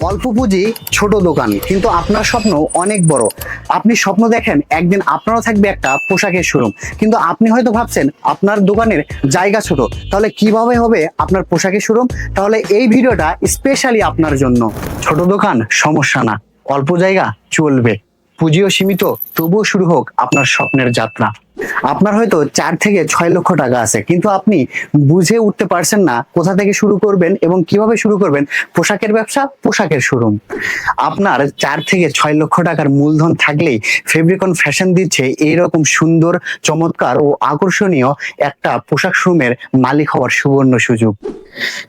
অল্প পুঁজি ছোট দোকান, কিন্তু আপনার স্বপ্ন অনেক বড়। আপনি স্বপ্ন দেখেন একদিন আপনারও থাকবে একটা পোশাকের শোরুম, কিন্তু আপনি হয়তো ভাবছেন আপনার দোকানের জায়গা ছোট, তাহলে কিভাবে হবে আপনার পোশাকের শোরুম? তাহলে এই ভিডিওটা স্পেশালি আপনার জন্য। ছোট দোকান সমস্যা না, অল্প জায়গা চলবে, পুঁজিও সীমিত, তবুও শুরু হোক আপনার স্বপ্নের যাত্রা। আপনার হয়তো 4 থেকে 6 লক্ষ টাকা আছে, কিন্তু আপনি বুঝে উঠতে পারছেন না কোথা থেকে শুরু করবেন এবং কিভাবে শুরু করবেন পোশাকের ব্যবসা, পোশাকের শোরুম। আপনার 4 থেকে 6 লক্ষ টাকার মূলধন থাকলেই ফেব্রিকন ফ্যাশন দিচ্ছে এইরকম সুন্দর, চমৎকার ও আকর্ষণীয় একটা পোশাক শোরুমের মালিক হওয়ার সুবর্ণ সুযোগ।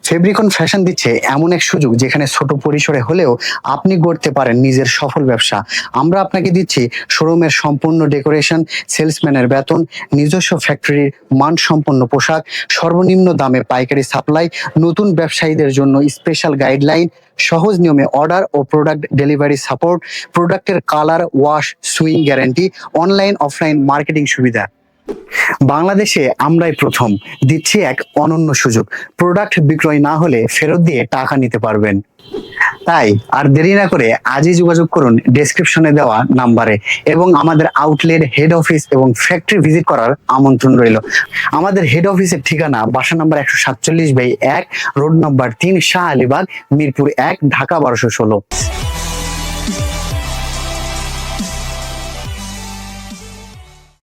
ফেব্রিকন ফ্যাশন দিচ্ছে এমন এক সুযোগ যেখানে ছোট পরিসরে হলেও আপনি গড়তে পারেন নিজের সফল ব্যবসা। আমরা আপনাকে দিচ্ছি শোরুমের সম্পূর্ণ ডেকোরেশন, সেলসম্যানের বেতন, নিজস্ব ফ্যাক্টরির মানসম্পন্ন পোশাক, সর্বনিম্ন দামে পাইকারি সাপ্লাই, নতুন ব্যবসায়ীদের জন্য স্পেশাল গাইডলাইন, সহজ নিয়মে অর্ডার ও প্রোডাক্ট ডেলিভারি সাপোর্ট, প্রোডাক্টের colour wash swing guarantee, online offline marketing সুবিধা। বাংলাদেশে আমরাই প্রথম দিচ্ছি এক অনন্য সুযোগ, প্রোডাক্ট বিক্রয় না হলে ফেরত দিয়ে টাকা নিতে পারবেন। তাই আর দেরি না করে আজই যোগাযোগ করুন ডেসক্রিপশনে দেওয়া নাম্বারে, এবং আমাদের আউটলেট, হেড অফিস এবং ফ্যাক্টরি ভিজিট করার আমন্ত্রণ রইল। আমাদের হেড অফিসের ঠিকানা বাসা number 147/1, road number 3, Shah Alibagh, Mirpur 1, Dhaka 1216।